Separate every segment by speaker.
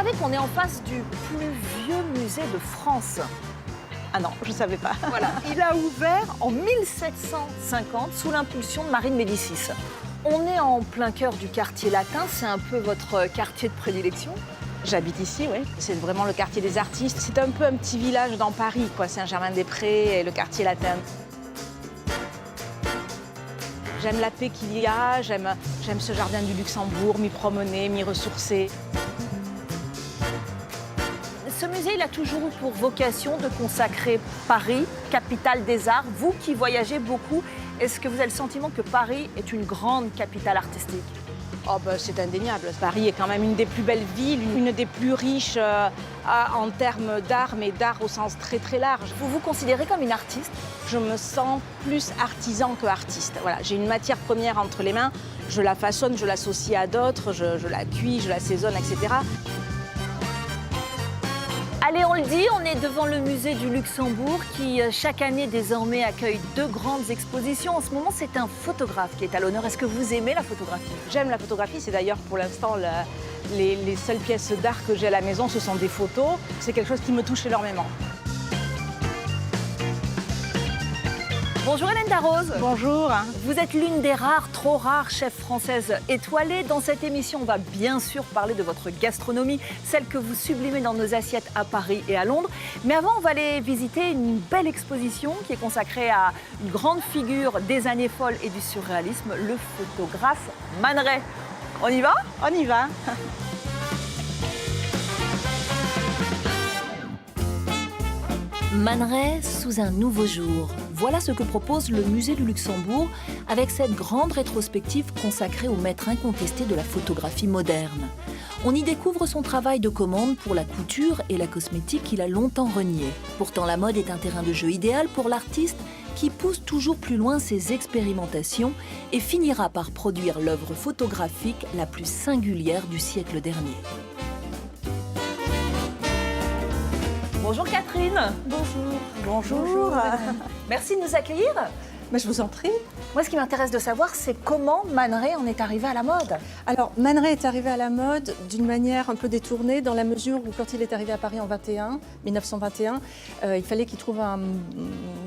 Speaker 1: savez qu'on est en face du plus vieux musée de France?
Speaker 2: Ah non, je ne savais pas.
Speaker 1: Voilà, il a ouvert en 1750 sous l'impulsion de Marie de Médicis. On est en plein cœur du quartier latin, c'est un peu votre quartier de prédilection?
Speaker 2: J'habite ici, oui. C'est vraiment le quartier des artistes. C'est un peu un petit village dans Paris, quoi. Saint-Germain-des-Prés et le quartier latin. J'aime la paix qu'il y a, j'aime ce jardin du Luxembourg, m'y promener, m'y ressourcer.
Speaker 1: Ce musée, il a toujours eu pour vocation de consacrer Paris, capitale des arts. Vous qui voyagez beaucoup, est-ce que vous avez le sentiment que Paris est une grande capitale artistique?
Speaker 2: Oh ben, c'est indéniable. Paris est quand même une des plus belles villes, une des plus riches en termes d'art, mais d'art au sens très très large.
Speaker 1: Vous vous considérez comme une artiste?
Speaker 2: Je me sens plus artisan que artiste. Voilà, j'ai une matière première entre les mains, je la façonne, je l'associe à d'autres, je la cuis, je l'assaisonne, etc.
Speaker 1: Allez, on le dit, on est devant le musée du Luxembourg qui, chaque année, désormais, accueille 2 grandes expositions. En ce moment, c'est un photographe qui est à l'honneur. Est-ce que vous aimez la photographie?
Speaker 2: J'aime la photographie, c'est d'ailleurs pour l'instant les seules pièces d'art que j'ai à la maison, ce sont des photos. C'est quelque chose qui me touche énormément.
Speaker 1: Bonjour Hélène Darroze.
Speaker 2: Bonjour.
Speaker 1: Vous êtes l'une des rares, trop rares chefs françaises étoilées. Dans cette émission, on va bien sûr parler de votre gastronomie, celle que vous sublimez dans nos assiettes à Paris et à Londres. Mais avant, on va aller visiter une belle exposition qui est consacrée à une grande figure des années folles et du surréalisme, le photographe Man Ray. On y va?
Speaker 2: On y va.
Speaker 3: Man Ray sous un nouveau jour. Voilà ce que propose le musée du Luxembourg avec cette grande rétrospective consacrée au maître incontesté de la photographie moderne. On y découvre son travail de commande pour la couture et la cosmétique qu'il a longtemps renié. Pourtant, la mode est un terrain de jeu idéal pour l'artiste qui pousse toujours plus loin ses expérimentations et finira par produire l'œuvre photographique la plus singulière du siècle dernier.
Speaker 1: Bonjour Catherine.
Speaker 2: Bonjour.
Speaker 1: Bonjour. Merci de nous accueillir.
Speaker 4: Mais je vous en prie.
Speaker 1: Moi, ce qui m'intéresse de savoir, c'est comment Man Ray en est arrivé à la mode.
Speaker 4: Alors, Man Ray est arrivé à la mode d'une manière un peu détournée, dans la mesure où, quand il est arrivé à Paris en 1921, il fallait qu'il trouve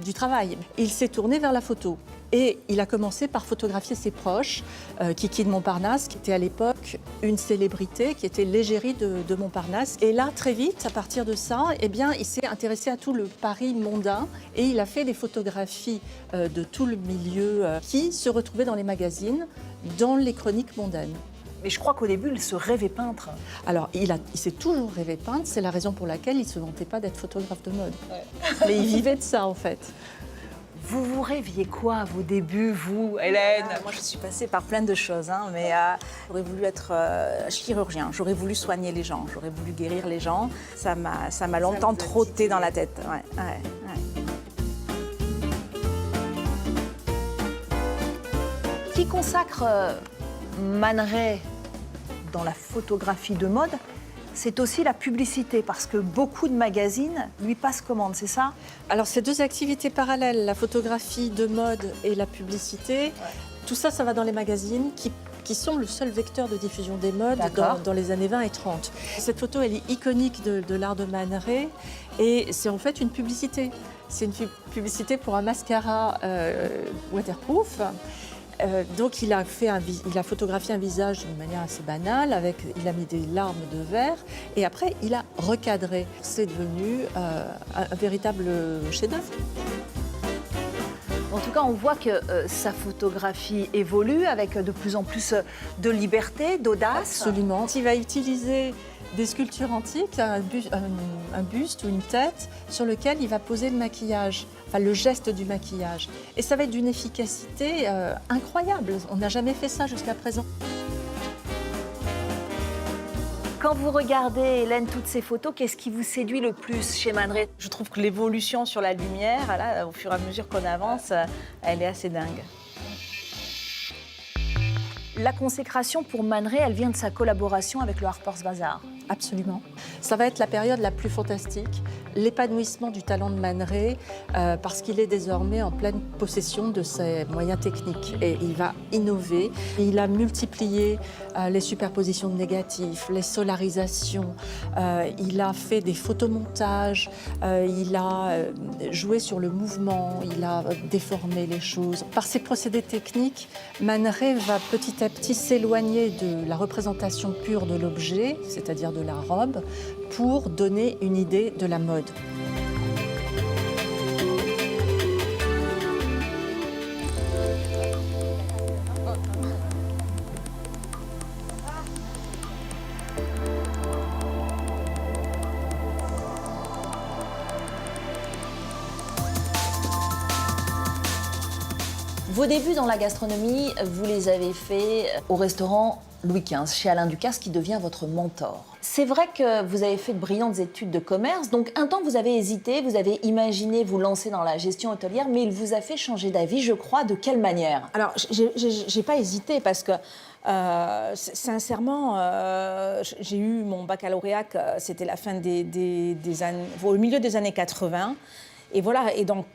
Speaker 4: du travail. Il s'est tourné vers la photo. Et il a commencé par photographier ses proches, Kiki de Montparnasse, qui était à l'époque une célébrité, qui était l'égérie de Montparnasse. Et là, très vite, à partir de ça, eh bien, il s'est intéressé à tout le Paris mondain et il a fait des photographies de tout le milieu qui se retrouvaient dans les magazines, dans les chroniques mondaines.
Speaker 1: Mais je crois qu'au début, il se rêvait peintre.
Speaker 4: Alors, il s'est toujours rêvé peintre, c'est la raison pour laquelle il ne se vantait pas d'être photographe de mode. Ouais. Mais il vivait de ça, en fait.
Speaker 1: Vous rêviez quoi à vos débuts, vous, Hélène?
Speaker 2: Moi, je suis passée par plein de choses, mais j'aurais voulu être chirurgien, j'aurais voulu soigner les gens, j'aurais voulu guérir les gens. Ça m'a longtemps trotté dans la tête. Ouais.
Speaker 1: Qui consacre Man Ray dans la photographie de mode, c'est aussi la publicité, parce que beaucoup de magazines lui passent commande, c'est ça?
Speaker 4: Alors, c'est 2 activités parallèles, la photographie de mode et la publicité. Ouais. Tout ça, ça va dans les magazines qui sont le seul vecteur de diffusion des modes dans les années 20 et 30. Cette photo, elle est iconique de l'art de Man Ray et c'est en fait une publicité. C'est une publicité pour un mascara waterproof. Donc il a photographié un visage d'une manière assez banale, il a mis des larmes de verre et après il a recadré. C'est devenu un véritable chef-d'œuvre.
Speaker 1: En tout cas, on voit que sa photographie évolue avec de plus en plus de liberté, d'audace.
Speaker 4: Absolument. Il va utiliser des sculptures antiques, un buste ou une tête sur lequel il va poser le maquillage, enfin le geste du maquillage. Et ça va être d'une efficacité incroyable. On n'a jamais fait ça jusqu'à présent.
Speaker 1: Quand vous regardez, Hélène, toutes ces photos, qu'est-ce qui vous séduit le plus chez Man Ray?
Speaker 2: Je trouve que l'évolution sur la lumière, là, au fur et à mesure qu'on avance, elle est assez dingue.
Speaker 1: La consécration pour Man Ray, elle vient de sa collaboration avec le Harper's Bazaar.
Speaker 4: Absolument. Ça va être la période la plus fantastique l'épanouissement du talent de Man Ray parce qu'il est désormais en pleine possession de ses moyens techniques et il va innover. Il a multiplié les superpositions de négatifs, les solarisations, il a fait des photomontages, il a joué sur le mouvement, il a déformé les choses. Par ces procédés techniques, Man Ray va petit à petit s'éloigner de la représentation pure de l'objet, c'est-à-dire de la robe, pour donner une idée de la mode.
Speaker 3: Vos débuts dans la gastronomie, vous les avez faits au restaurant Louis XV, chez Alain Ducasse, qui devient votre mentor. C'est vrai que vous avez fait de brillantes études de commerce, donc un temps vous avez hésité, vous avez imaginé vous lancer dans la gestion hôtelière, mais il vous a fait changer d'avis, je crois. De quelle manière?
Speaker 2: Alors, j'ai pas hésité parce que, sincèrement, j'ai eu mon baccalauréat, c'était la fin des années, au milieu des années 80. Et voilà, et donc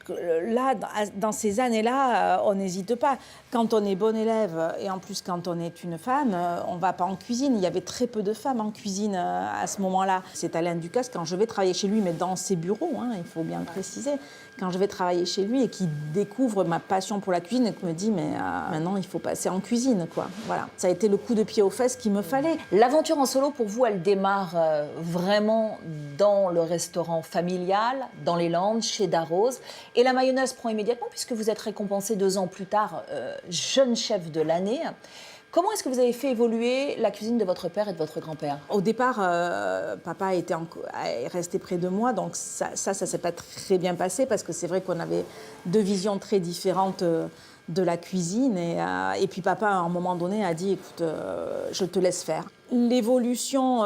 Speaker 2: là, dans ces années-là, on n'hésite pas. Quand on est bon élève, et en plus quand on est une femme, on ne va pas en cuisine. Il y avait très peu de femmes en cuisine à ce moment-là. C'est Alain Ducasse, quand je vais travailler chez lui, mais dans ses bureaux, hein, il faut bien le préciser, quand je vais travailler chez lui et qu'il découvre ma passion pour la cuisine et qu'il me dit, mais maintenant, il faut passer en cuisine, quoi. Voilà. Ça a été le coup de pied aux fesses qu'il me fallait.
Speaker 3: L'aventure en solo, pour vous, elle démarre vraiment dans le restaurant familial, dans les Landes, chez Darroze. Et la mayonnaise prend immédiatement, puisque vous êtes récompensé 2 ans plus tard, jeune chef de l'année. Comment est-ce que vous avez fait évoluer la cuisine de votre père et de votre grand-père?
Speaker 2: Au départ, papa est resté près de moi, donc ça s'est pas très bien passé parce que c'est vrai qu'on avait 2 visions très différentes de la cuisine. Et puis papa, à un moment donné, a dit, écoute, je te laisse faire. L'évolution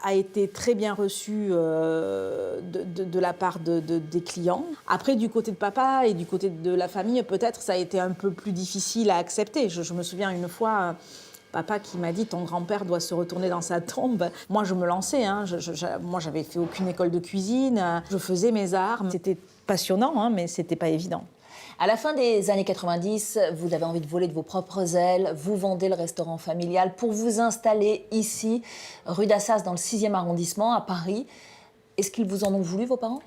Speaker 2: a été très bien reçue de la part des clients. Après, du côté de papa et du côté de la famille, peut-être ça a été un peu plus difficile à accepter. Je me souviens une fois, papa qui m'a dit « ton grand-père doit se retourner dans sa tombe ». Moi, je me lançais. Hein. Moi, j'avais fait aucune école de cuisine. Je faisais mes arts. C'était passionnant, hein, mais c'était pas évident.
Speaker 3: À la fin des années 90, vous avez envie de voler de vos propres ailes, vous vendez le restaurant familial pour vous installer ici, rue d'Assas, dans le 6e arrondissement, à Paris. Est-ce qu'ils vous en ont voulu, vos parents?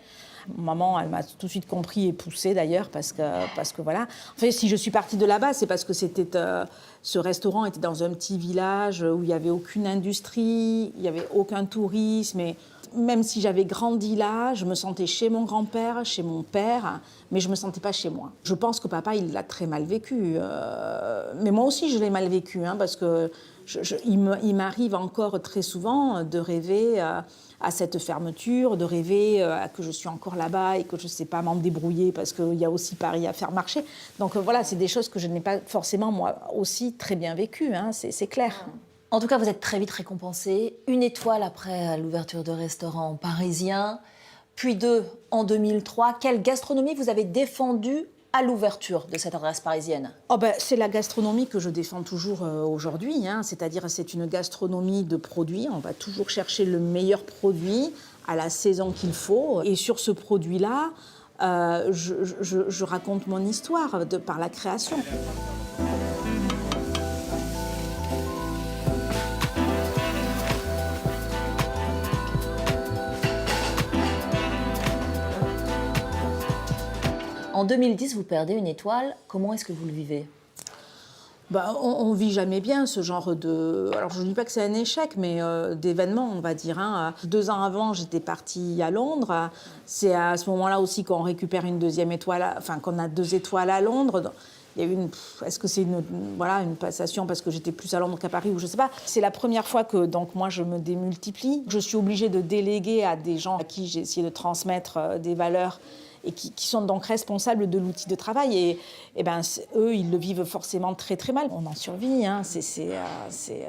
Speaker 2: Maman, elle m'a tout de suite compris et poussée d'ailleurs, parce que voilà. En fait, si je suis partie de là-bas, c'est parce que ce restaurant était dans un petit village où il n'y avait aucune industrie, il n'y avait aucun tourisme. Et même si j'avais grandi là, je me sentais chez mon grand-père, chez mon père, mais je ne me sentais pas chez moi. Je pense que papa, il l'a très mal vécu. Mais moi aussi, je l'ai mal vécu, hein, parce que il m'arrive encore très souvent de rêver à cette fermeture, de rêver que je suis encore là-bas et que je ne sais pas m'en débrouiller parce qu'il y a aussi Paris à faire marcher. Donc voilà, c'est des choses que je n'ai pas forcément, moi aussi, très bien vécues, hein, c'est clair.
Speaker 3: En tout cas, vous êtes très vite récompensé. 1 étoile après l'ouverture de restaurants parisiens, puis 2 en 2003. Quelle gastronomie vous avez défendue à l'ouverture de cette adresse parisienne?
Speaker 2: C'est la gastronomie que je défends toujours aujourd'hui, hein. C'est-à-dire c'est une gastronomie de produits. On va toujours chercher le meilleur produit à la saison qu'il faut. Et sur ce produit-là, je raconte mon histoire par la création.
Speaker 3: En 2010, vous perdez 1 étoile. Comment est-ce que vous le vivez?
Speaker 2: On ne vit jamais bien ce genre de... Alors, je ne dis pas que c'est un échec, mais d'événements, on va dire. Hein. 2 ans avant, j'étais partie à Londres. C'est à ce moment-là aussi qu'on récupère une 2e étoile, qu'on a 2 étoiles à Londres. Il y a eu est-ce que c'est une passation parce que j'étais plus à Londres qu'à Paris ou je ne sais pas. C'est la première fois que donc, moi, je me démultiplie. Je suis obligée de déléguer à des gens à qui j'ai essayé de transmettre des valeurs et qui sont donc responsables de l'outil de travail. Et eux, ils le vivent forcément très, très mal. On en survit. Hein.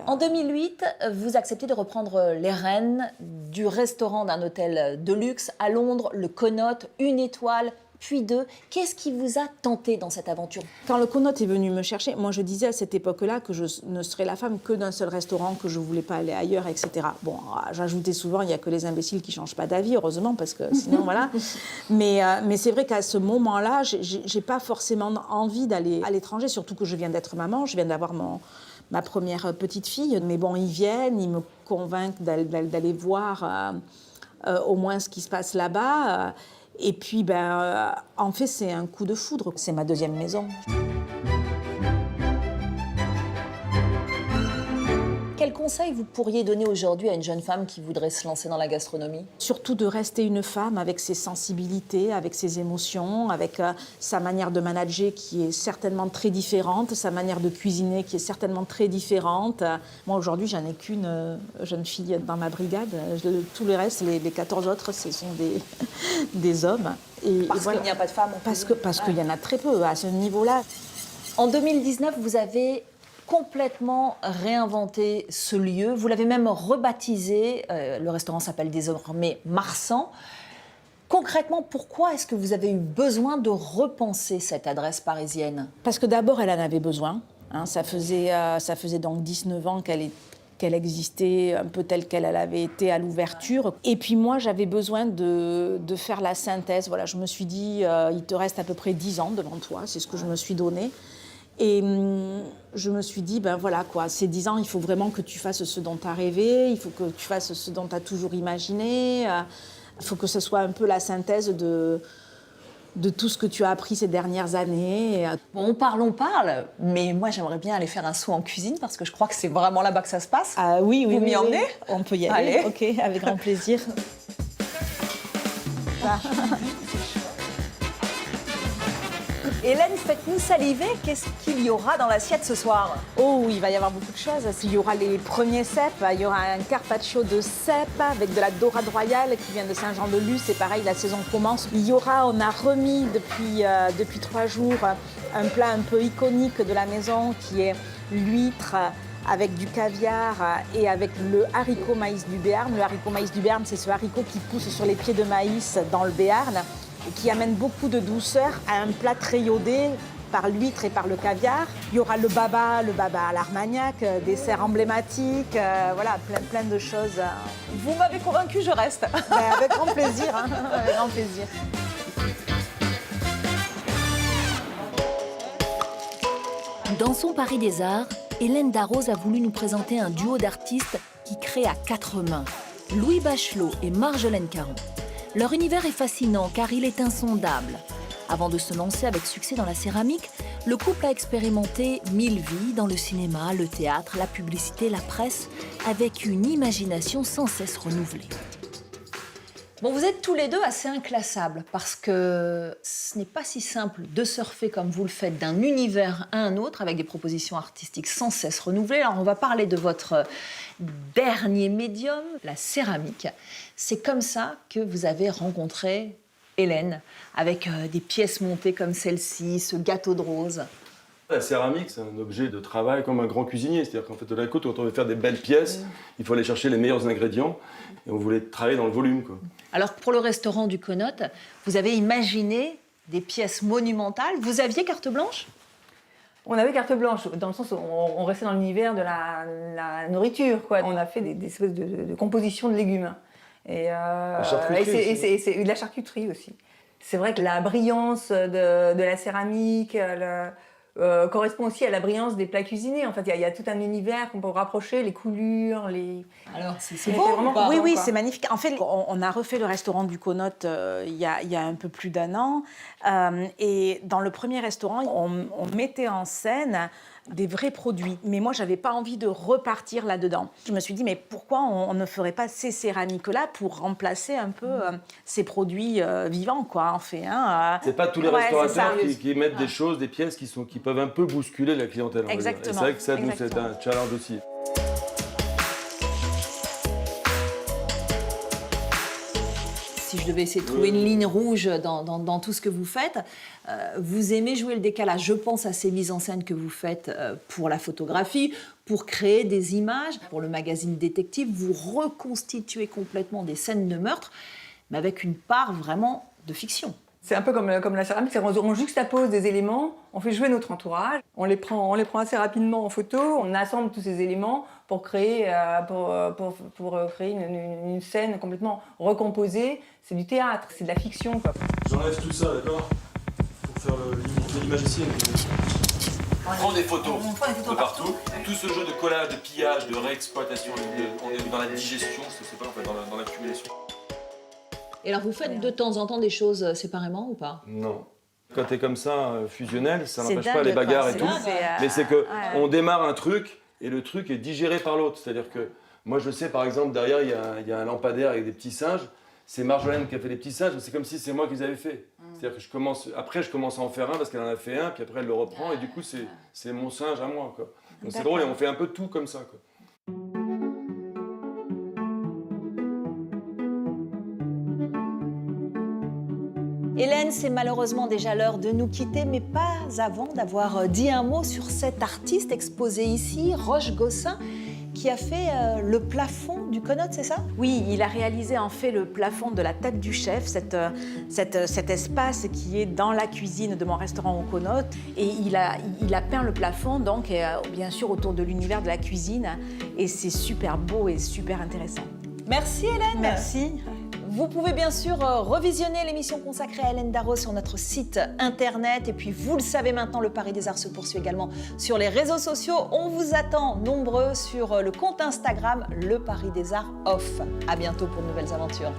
Speaker 3: En 2008, vous acceptez de reprendre les rênes du restaurant d'un hôtel de luxe à Londres, le Connaught, 1 étoile, puis 2. Qu'est-ce qui vous a tenté dans cette aventure?
Speaker 2: Quand le Connote est venu me chercher, moi je disais à cette époque-là que je ne serais la femme que d'un seul restaurant, que je ne voulais pas aller ailleurs, etc. Bon, j'ajoutais souvent, il n'y a que les imbéciles qui ne changent pas d'avis, heureusement, parce que sinon, voilà. Mais c'est vrai qu'à ce moment-là, je n'ai pas forcément envie d'aller à l'étranger, surtout que je viens d'être maman, je viens d'avoir ma première petite fille. Mais bon, ils viennent, ils me convainquent d'aller voir au moins ce qui se passe là-bas. Et puis, en fait, c'est un coup de foudre. C'est ma deuxième maison.
Speaker 3: Quel conseil vous pourriez donner aujourd'hui à une jeune femme qui voudrait se lancer dans la gastronomie?
Speaker 2: Surtout de rester une femme avec ses sensibilités, avec ses émotions, avec sa manière de manager qui est certainement très différente, sa manière de cuisiner qui est certainement très différente. Moi, aujourd'hui, j'en ai qu'une jeune fille dans ma brigade. Tout le reste, les 14 autres, ce sont des hommes.
Speaker 3: Parce qu'il n'y a pas de femmes.
Speaker 2: Parce qu'il y en a très peu à ce niveau-là.
Speaker 3: En 2019, vous avez complètement réinventé ce lieu. Vous l'avez même rebaptisé. Le restaurant s'appelle désormais Marsan. Concrètement, pourquoi est-ce que vous avez eu besoin de repenser cette adresse parisienne?
Speaker 2: Parce que d'abord, elle en avait besoin. Ça faisait donc 19 ans qu'elle existait un peu telle qu'elle avait été à l'ouverture. Et puis moi, j'avais besoin de faire la synthèse. Voilà, je me suis dit, il te reste à peu près 10 ans devant toi, c'est ce que je me suis donné. Et je me suis dit, voilà quoi, ces 10 ans, il faut vraiment que tu fasses ce dont tu as rêvé, il faut que tu fasses ce dont tu as toujours imaginé, il faut que ce soit un peu la synthèse de tout ce que tu as appris ces dernières années.
Speaker 3: Bon, on parle, mais moi j'aimerais bien aller faire un saut en cuisine parce que je crois que c'est vraiment là-bas que ça se passe.
Speaker 2: Oui,
Speaker 3: Vous m'y emmenez?
Speaker 2: On peut y aller.
Speaker 3: Allez.
Speaker 2: Ok, avec grand plaisir.
Speaker 1: Hélène, faites-nous saliver. Qu'est-ce qu'il y aura dans l'assiette ce soir?
Speaker 2: Oh, il va y avoir beaucoup de choses. Il y aura les premiers cèpes, il y aura un carpaccio de cèpes avec de la dorade royale qui vient de Saint-Jean-de-Luz. C'est pareil, la saison commence. On a remis depuis 3 jours un plat un peu iconique de la maison qui est l'huître avec du caviar et avec le haricot maïs du Béarn. Le haricot maïs du Béarn, c'est ce haricot qui pousse sur les pieds de maïs dans le Béarn et qui amène beaucoup de douceur à un plat très iodé par l'huître et par le caviar. Il y aura le baba à l'Armagnac, dessert emblématique, voilà, plein de choses.
Speaker 1: Vous m'avez convaincue, je reste.
Speaker 2: Avec grand plaisir, avec grand plaisir.
Speaker 3: Dans son Paris des Arts, Hélène Darroze a voulu nous présenter un duo d'artistes qui créent à 4 mains. Louis Bachelot et Marjolaine Caron. Leur univers est fascinant car il est insondable. Avant de se lancer avec succès dans la céramique, le couple a expérimenté 1000 vies dans le cinéma, le théâtre, la publicité, la presse, avec une imagination sans cesse renouvelée. Bon, vous êtes tous les deux assez inclassables parce que ce n'est pas si simple de surfer comme vous le faites d'un univers à un autre avec des propositions artistiques sans cesse renouvelées. Alors, on va parler de votre dernier médium, la céramique. C'est comme ça que vous avez rencontré Hélène, avec des pièces montées comme celle-ci, ce gâteau de rose.
Speaker 5: La céramique, c'est un objet de travail comme un grand cuisinier. C'est-à-dire qu'en fait, de la côte, quand on veut faire des belles pièces, il faut aller chercher les meilleurs ingrédients. Et on voulait travailler dans le volume, quoi.
Speaker 3: Alors, pour le restaurant du Connote, vous avez imaginé des pièces monumentales. Vous aviez carte blanche?
Speaker 6: On avait carte blanche, dans le sens où on restait dans l'univers de la nourriture, quoi. On a fait des espèces de compositions de légumes. Et
Speaker 5: La charcuterie
Speaker 6: et de la charcuterie aussi. C'est vrai que la brillance de la céramique correspond aussi à la brillance des plats cuisinés. En fait, il y a tout un univers qu'on peut rapprocher, les coulures, les...
Speaker 3: Alors, c'est
Speaker 6: beau, vraiment
Speaker 3: pas...
Speaker 2: Oui, c'est magnifique. En fait, on a refait le restaurant du Connote il y a un peu plus d'1 an. Et dans le premier restaurant, on mettait en scène des vrais produits. Mais moi, je n'avais pas envie de repartir là-dedans. Je me suis dit, mais pourquoi on ne ferait pas ces céramiques-là pour remplacer un peu ces produits vivants, quoi, en fait.
Speaker 5: C'est pas tous les restaurateurs qui mettent des choses, des pièces qui peuvent un peu bousculer la clientèle.
Speaker 2: Exactement.
Speaker 5: Et c'est vrai que ça, nous, c'est un challenge aussi.
Speaker 3: Si je devais essayer de trouver une ligne rouge dans tout ce que vous faites, vous aimez jouer le décalage. Je pense à ces mises en scène que vous faites pour la photographie, pour créer des images. Pour le magazine Détective, vous reconstituez complètement des scènes de meurtre, mais avec une part vraiment de fiction.
Speaker 6: C'est un peu comme la céramique, on juxtapose des éléments, on fait jouer notre entourage, on les prend assez rapidement en photo, on assemble tous ces éléments pour créer, une scène complètement recomposée. C'est du théâtre, c'est de la fiction, quoi.
Speaker 5: J'enlève tout ça, d'accord? Pour faire l'image ici. On prend des photos de partout. Tout ce jeu de collage, de pillage, de réexploitation, on est dans la digestion, c'est pas en fait dans l'accumulation.
Speaker 3: Et alors, vous faites de temps en temps des choses séparément ou pas?
Speaker 5: Non. Quand t'es comme ça, fusionnel, ça
Speaker 2: C'est
Speaker 5: n'empêche pas
Speaker 2: dingue,
Speaker 5: les bagarres
Speaker 2: quoi.
Speaker 5: et
Speaker 2: C'est
Speaker 5: tout.
Speaker 2: dingue.
Speaker 5: Mais c'est que on démarre un truc et le truc est digéré par l'autre. C'est-à-dire que moi, je sais, par exemple, derrière, il y a un lampadaire avec des petits singes. C'est Marjolaine qui a fait les petits singes, mais c'est comme si c'est moi qui les avais fait. C'est-à-dire que je commence à en faire un parce qu'elle en a fait un, puis après elle le reprend, et du coup, c'est mon singe à moi, quoi. Donc c'est drôle, et on fait un peu tout comme ça, quoi.
Speaker 1: Hélène, c'est malheureusement déjà l'heure de nous quitter, mais pas avant d'avoir dit un mot sur cet artiste exposé ici, Roche Gossin, qui a fait le plafond du Connote, c'est ça?
Speaker 2: Oui, il a réalisé en fait le plafond de la table du chef, cet espace qui est dans la cuisine de mon restaurant au Connote. Et il a peint le plafond, donc bien sûr autour de l'univers de la cuisine. Et c'est super beau et super intéressant.
Speaker 1: Merci Hélène.
Speaker 2: Merci.
Speaker 1: Vous pouvez bien sûr revisionner l'émission consacrée à Hélène Darroze sur notre site internet. Et puis vous le savez maintenant, le Paris des Arts se poursuit également sur les réseaux sociaux. On vous attend nombreux sur le compte Instagram Le Paris des Arts Off. À bientôt pour de nouvelles aventures.